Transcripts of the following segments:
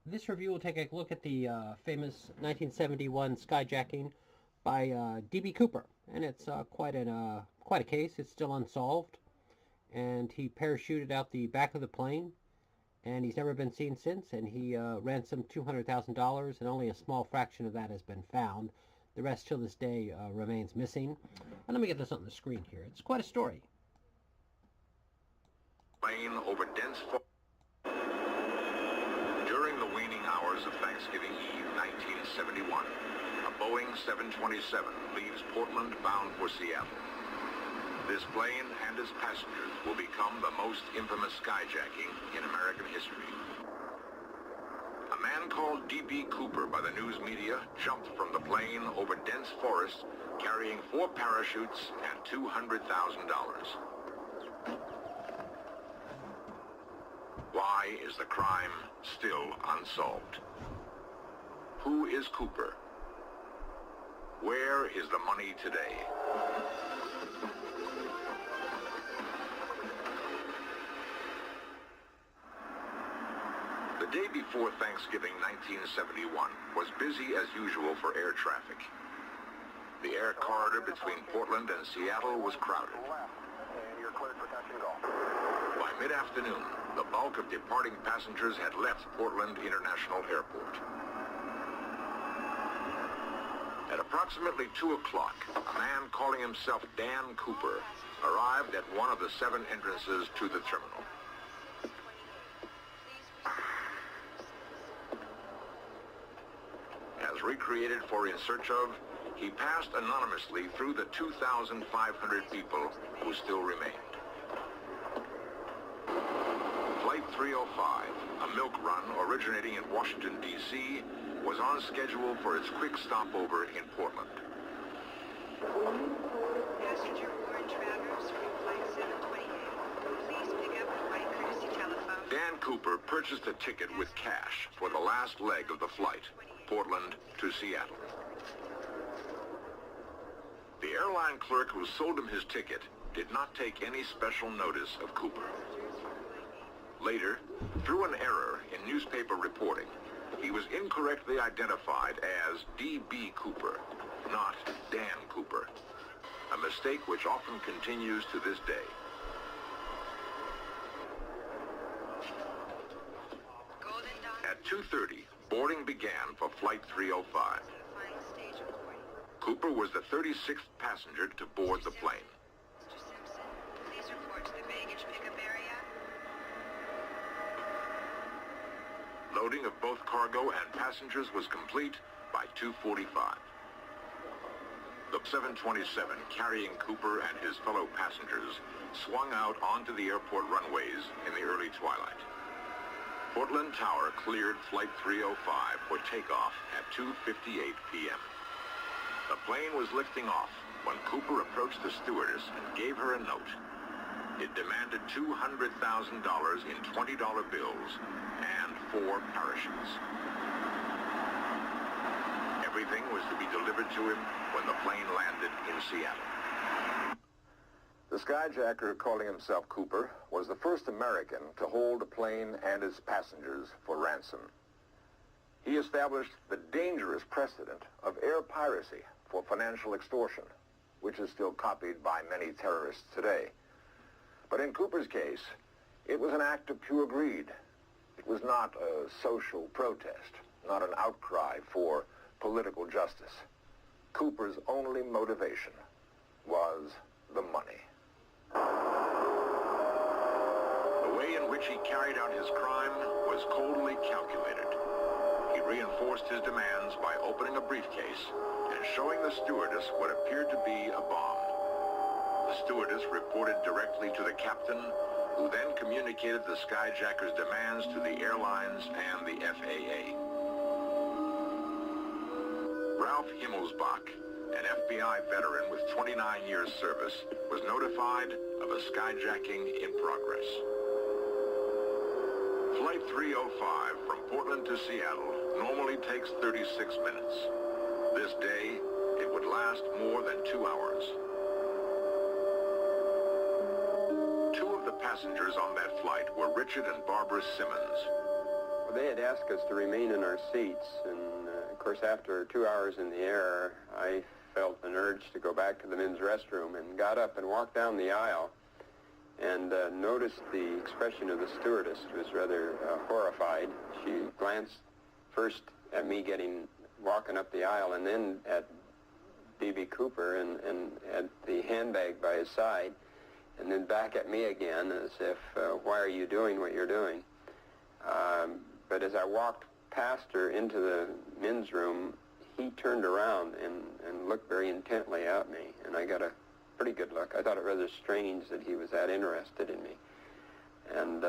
This review will take a look at the famous 1971 skyjacking by D.B. Cooper, and it's quite a case. It's still unsolved, and he parachuted out the back of the plane, and he's never been seen since. And he ransomed $200,000, and only a small fraction of that has been found. The rest, till this day, remains missing. And let me get this on the screen here. It's quite a story. Plane over dense fog. During the waning hours of Thanksgiving Eve, 1971, a Boeing 727 leaves Portland bound for Seattle. This plane and its passengers will become the most infamous skyjacking in American history. A man called D.B. Cooper by the news media jumped from the plane over dense forest carrying 4 parachutes and $200,000. Why is the crime still unsolved? Who is Cooper? Where is the money today? The day before Thanksgiving 1971 was busy as usual for air traffic. The air corridor between Portland and Seattle was crowded. By mid-afternoon, the bulk of departing passengers had left Portland International Airport. At approximately 2 o'clock, a man calling himself Dan Cooper arrived at one of the 7 entrances to the terminal. As recreated for In Search Of, he passed anonymously through the 2,500 people who still remained. Flight 305, a milk run originating in Washington, D.C., was on schedule for its quick stopover in Portland. Passenger Warren Travers from Flight 728. Please pick up a white courtesy telephone. Dan Cooper purchased a ticket with cash for the last leg of the flight, Portland to Seattle. The airline clerk who sold him his ticket did not take any special notice of Cooper. Later, through an error in newspaper reporting, he was incorrectly identified as D.B. Cooper, not Dan Cooper, a mistake which often continues to this day. At 2:30, boarding began for Flight 305. Cooper was the 36th passenger to board the plane. Mr. Simpson, please report to the baggage pickup area. Loading of both cargo and passengers was complete by 2:45. The 727 carrying Cooper and his fellow passengers swung out onto the airport runways in the early twilight. Portland Tower cleared Flight 305 for takeoff at 2:58 p.m. The plane was lifting off when Cooper approached the stewardess and gave her a note. It demanded $200,000 in $20 bills and 4 parachutes. Everything was to be delivered to him when the plane landed in Seattle. The skyjacker calling himself Cooper was the first American to hold a plane and its passengers for ransom. He established the dangerous precedent of air piracy for financial extortion, which is still copied by many terrorists today. But in Cooper's case, it was an act of pure greed. It was not a social protest, not an outcry for political justice. Cooper's only motivation was the money. The way in which he carried out his crime was coldly calculated. He reinforced his demands by opening a briefcase and showing the stewardess what appeared to be a bomb. The stewardess reported directly to the captain, who then communicated the skyjacker's demands to the airlines and the FAA. Ralph Himmelsbach, an FBI veteran with 29 years service, was notified of a skyjacking in progress. Flight 305 from Portland to Seattle normally takes 36 minutes. This day, it would last more than 2 hours. 2 of the passengers on that flight were Richard and Barbara Simmons. Well, they had asked us to remain in our seats, and of course after 2 hours in the air, I felt an urge to go back to the men's restroom and got up and walked down the aisle and noticed the expression of the stewardess. She was rather horrified. She glanced first at me walking up the aisle, and then at D.B. Cooper and at the handbag by his side, and then back at me again as if, why are you doing what you're doing? But as I walked past her into the men's room, he turned around and looked very intently at me, and I got a pretty good look. I thought it rather strange that he was that interested in me. And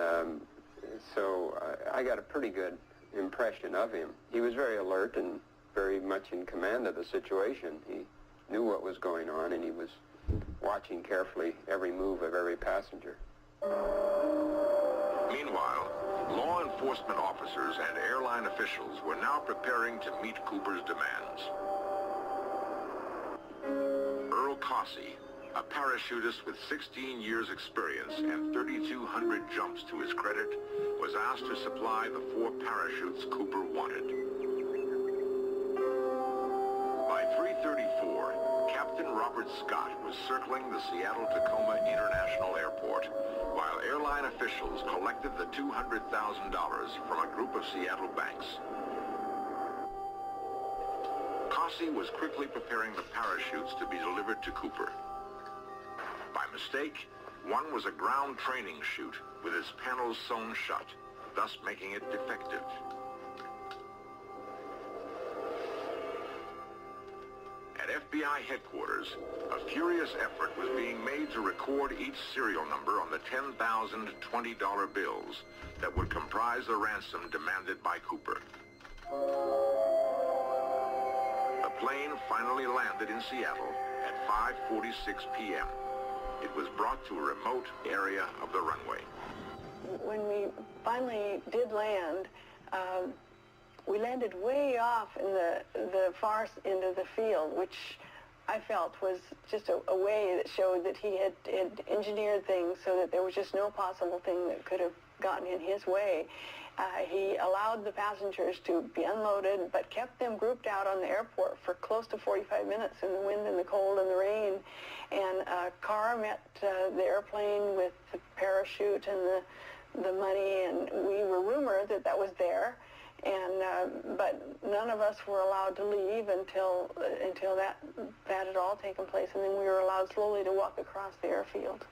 so I got a pretty good impression of him. He was very alert and very much in command of the situation. He knew what was going on, and he was watching carefully every move of every passenger. Meanwhile, law enforcement officers and airline officials were now preparing to meet Cooper's demands. Earl Cossey, a parachutist with 16 years experience and 3,200 jumps to his credit, was asked to supply the 4 parachutes Cooper wanted. By 3:34, Captain Robert Scott was circling the Seattle-Tacoma International Airport, while airline officials collected the $200,000 from a group of Seattle banks. Cossey was quickly preparing the parachutes to be delivered to Cooper. By mistake, one was a ground training chute with its panels sewn shut, thus making it defective. At FBI headquarters, a furious effort was being made to record each serial number on the 10,000 $20 bills that would comprise the ransom demanded by Cooper. The plane finally landed in Seattle at 5:46 p.m. It was brought to a remote area of the runway. When we finally did land, we landed way off in the far end of the field, which I felt was just a way that showed that he had engineered things so that there was just no possible thing that could have gotten in his way. He allowed the passengers to be unloaded, but kept them grouped out on the airport for close to 45 minutes in the wind and the cold and the rain. And a car met the airplane with the parachute and the money, and we were rumored that that was there. And but none of us were allowed to leave until that had all taken place, and then we were allowed slowly to walk across the airfield.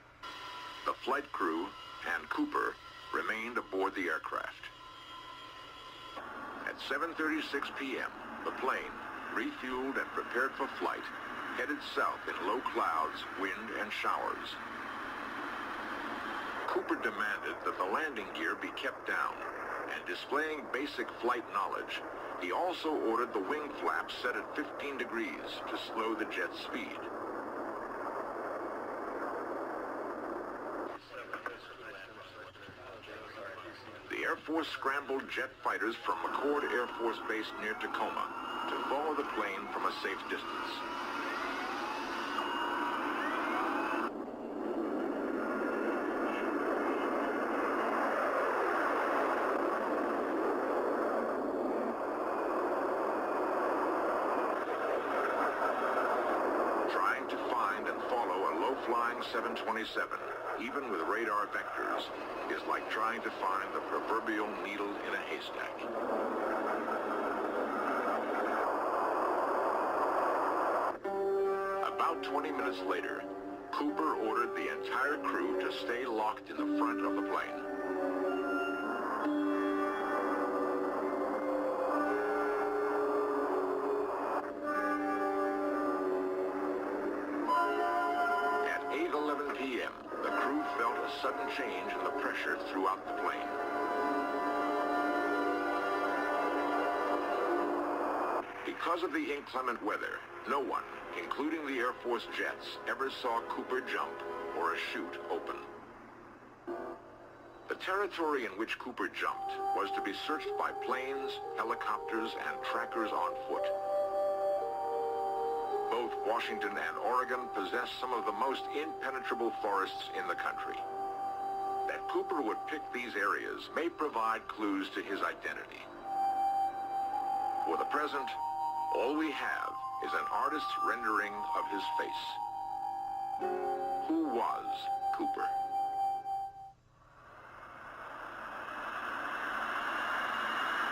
The flight crew and Cooper remained aboard the aircraft. At 7:36 p.m., the plane, refueled and prepared for flight, headed south in low clouds, wind, and showers. Cooper demanded that the landing gear be kept down, and displaying basic flight knowledge, he also ordered the wing flaps set at 15 degrees to slow the jet's speed. The Air Force scrambled jet fighters from McChord Air Force Base near Tacoma to follow the plane from a safe distance. Trying to find and follow a low-flying 727, even with radar vectors, is like trying to find the proverbial needle in a haystack. About 20 minutes later, Cooper ordered the entire crew to stay locked in the front of the plane. At 8:11 p.m., the crew felt a sudden change in the pressure throughout the plane. Because of the inclement weather, no one, including the Air Force jets, ever saw Cooper jump or a chute open. The territory in which Cooper jumped was to be searched by planes, helicopters, and trackers on foot. Both Washington and Oregon possess some of the most impenetrable forests in the country. That Cooper would pick these areas may provide clues to his identity. For the present, all we have is an artist's rendering of his face. Who was Cooper?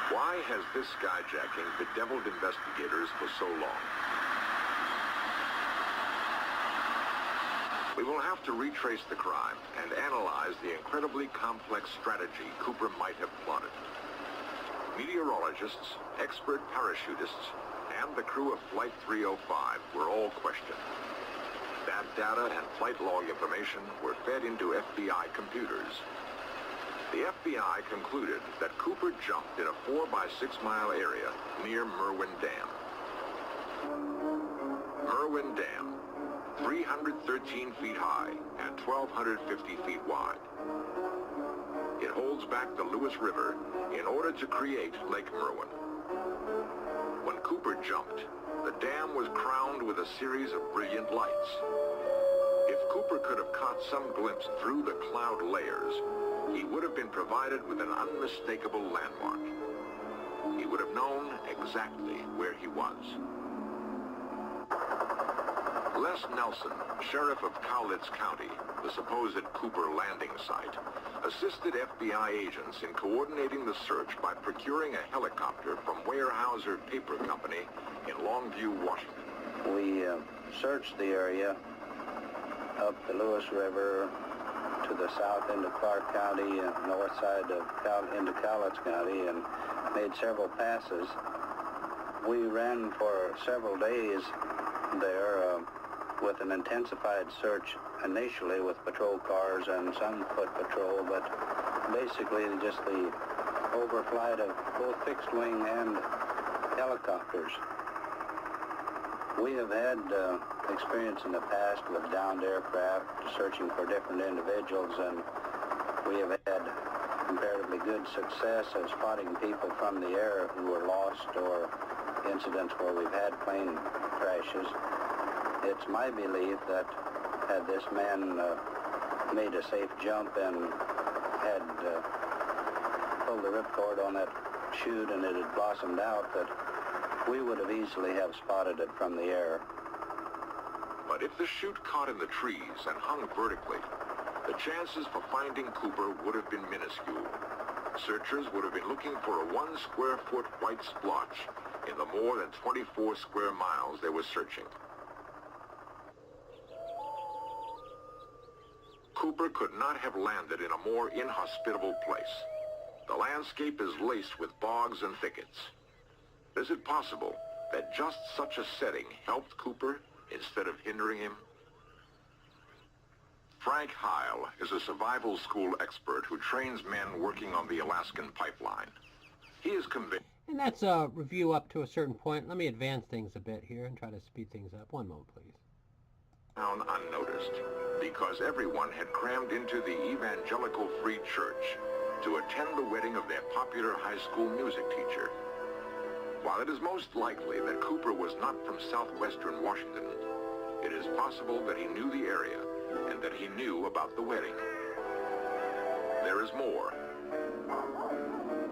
Why has this skyjacking bedeviled investigators for so long? We will have to retrace the crime and analyze the incredibly complex strategy Cooper might have plotted. Meteorologists, expert parachutists, and the crew of Flight 305 were all questioned. That data and flight log information were fed into FBI computers. The FBI concluded that Cooper jumped in a 4-by-6 mile area near Merwin Dam. Merwin Dam, 313 feet high and 1,250 feet wide. It holds back the Lewis River in order to create Lake Merwin. When Cooper jumped, the dam was crowned with a series of brilliant lights. If Cooper could have caught some glimpse through the cloud layers, he would have been provided with an unmistakable landmark. He would have known exactly where he was. Les Nelson, sheriff of Cowlitz County, the supposed Cooper landing site, assisted FBI agents in coordinating the search by procuring a helicopter from Weyerhaeuser Paper Company in Longview, Washington. We searched the area up the Lewis River to the south into Clark County and north side of into Cowlitz County and made several passes. We ran for several days there with an intensified search initially with patrol cars and some foot patrol, but basically just the overflight of both fixed wing and helicopters. We have had experience in the past with downed aircraft searching for different individuals, and we have had comparatively good success of spotting people from the air who were lost or incidents where we've had plane crashes. It's my belief that had this man made a safe jump and had pulled the ripcord on that chute and it had blossomed out, that we would have easily have spotted it from the air. But if the chute caught in the trees and hung vertically, the chances for finding Cooper would have been minuscule. Searchers would have been looking for a 1 square foot white splotch in the more than 24 square miles they were searching. Cooper could not have landed in a more inhospitable place. The landscape is laced with bogs and thickets. Is it possible that just such a setting helped Cooper instead of hindering him? Frank Heil is a survival school expert who trains men working on the Alaskan pipeline. He is convinced. And that's a review up to a certain point. Let me advance things a bit here and try to speed things up. One moment, please. Down unnoticed because everyone had crammed into the Evangelical Free Church to attend the wedding of their popular high school music teacher. While it is most likely that Cooper was not from southwestern Washington, it is possible that he knew the area and that he knew about the wedding. There is more.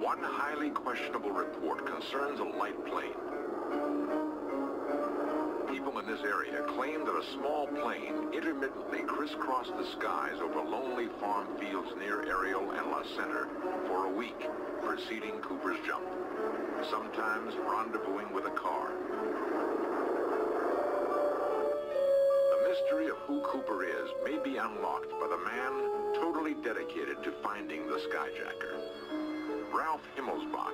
One highly questionable report concerns a light plane. People in this area claim that a small plane intermittently crisscrossed the skies over lonely farm fields near Ariel and La Center for a week preceding Cooper's jump, sometimes rendezvousing with a car. The mystery of who Cooper is may be unlocked by the man totally dedicated to finding the skyjacker. Ralph Himmelsbach,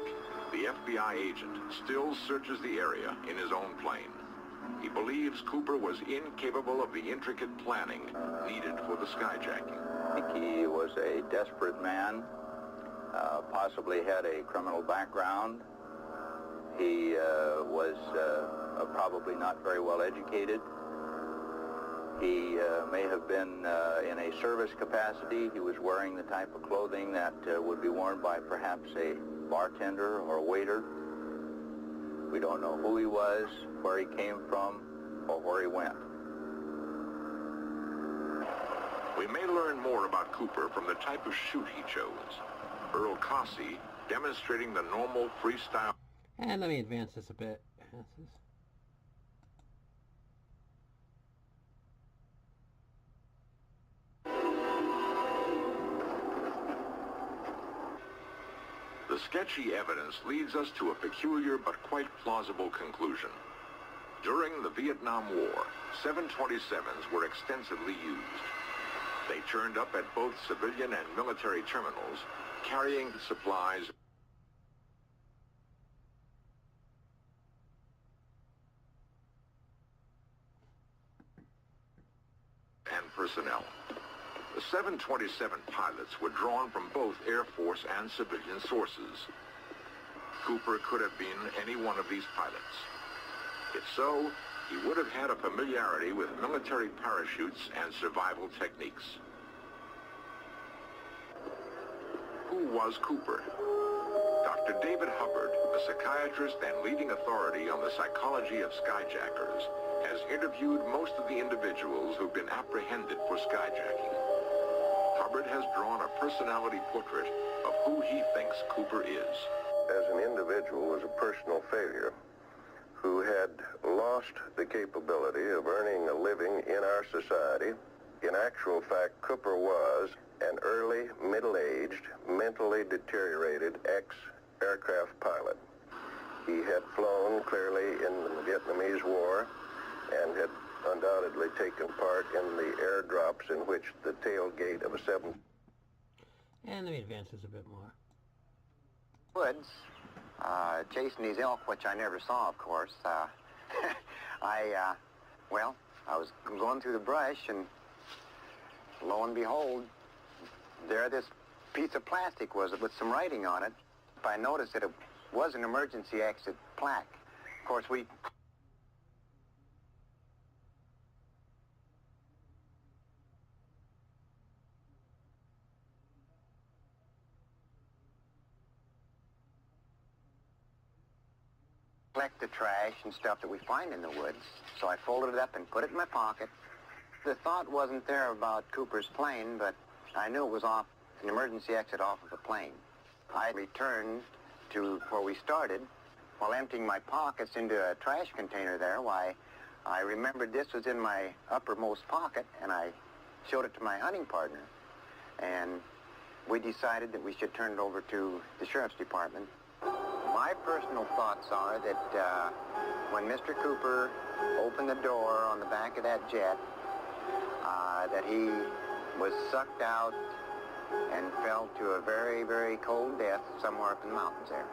the FBI agent, still searches the area in his own plane. He believes Cooper was incapable of the intricate planning needed for the skyjacking. I think he was a desperate man, possibly had a criminal background. He was probably not very well educated. He may have been in a service capacity. He was wearing the type of clothing that would be worn by perhaps a bartender or a waiter. We don't know who he was, where he came from, or where he went. We may learn more about Cooper from the type of chute he chose. Earl Cossey demonstrating the normal freestyle. And let me advance this a bit. The sketchy evidence leads us to a peculiar but quite plausible conclusion. During the Vietnam War, 727s were extensively used. They turned up at both civilian and military terminals, carrying supplies and personnel. The 727 pilots were drawn from both Air Force and civilian sources. Cooper could have been any one of these pilots. If so, he would have had a familiarity with military parachutes and survival techniques. Who was Cooper? Dr. David Hubbard, a psychiatrist and leading authority on the psychology of skyjackers, has interviewed most of the individuals who've been apprehended for skyjacking. Hubbard has drawn a personality portrait of who he thinks Cooper is. As an individual, was a personal failure who had lost the capability of earning a living in our society. In actual fact, Cooper was an early, middle-aged, mentally deteriorated ex-aircraft pilot. He had flown clearly in the Vietnamese War and had undoubtedly taken part in the airdrops in which the tailgate of a 7... And let me advance this a bit more. Woods, chasing these elk, which I never saw, of course. I was going through the brush, and lo and behold, there this piece of plastic was with some writing on it. I noticed that it was an emergency exit plaque. Of course, we... collect the trash and stuff that we find in the woods. So I folded it up and put it in my pocket. The thought wasn't there about Cooper's plane, but I knew it was off an emergency exit off of the plane. I returned to where we started. While emptying my pockets into a trash container there, why, I remembered this was in my uppermost pocket, and I showed it to my hunting partner. And we decided that we should turn it over to the sheriff's department. My personal thoughts are that when Mr. Cooper opened the door on the back of that jet, that he was sucked out and fell to a very, very cold death somewhere up in the mountains there.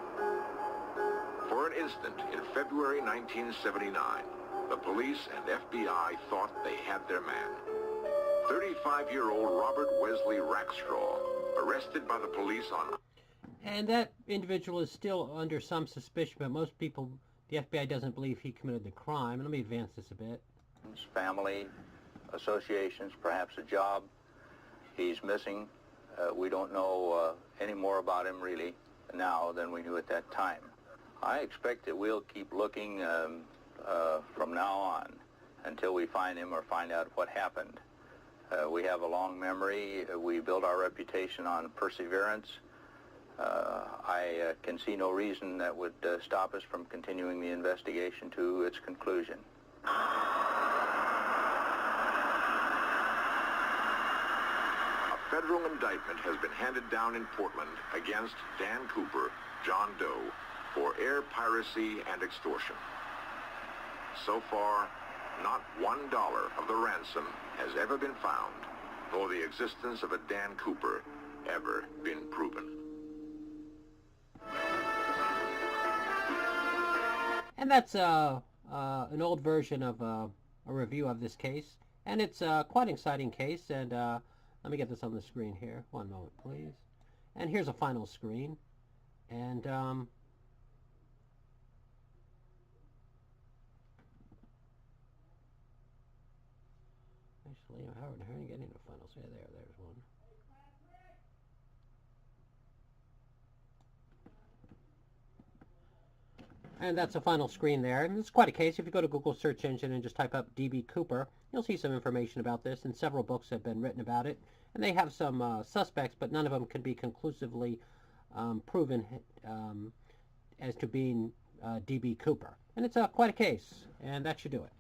For an instant, in February 1979, the police and FBI thought they had their man. 35-year-old Robert Wesley Rackstraw, arrested by the police on... And that individual is still under some suspicion, but most people, the FBI doesn't believe he committed the crime. And let me advance this a bit. Family, associations, perhaps a job. He's missing. We don't know any more about him really now than we knew at that time. I expect that we'll keep looking from now on until we find him or find out what happened. We have a long memory. We build our reputation on perseverance. I can see no reason that would stop us from continuing the investigation to its conclusion. A federal indictment has been handed down in Portland against Dan Cooper, John Doe, for air piracy and extortion. So far, not $1 of the ransom has ever been found, nor the existence of a Dan Cooper ever been proven. And that's an old version of a review of this case. And it's quite an exciting case. And let me get this on the screen here. One moment, please. And here's a final screen. And actually, how are you getting the finals? Yeah, there's one. And that's a final screen there. And it's quite a case. If you go to Google search engine and just type up D.B. Cooper, you'll see some information about this, and several books have been written about it. And they have some suspects, but none of them can be conclusively proven as to being D.B. Cooper. And it's quite a case, and that should do it.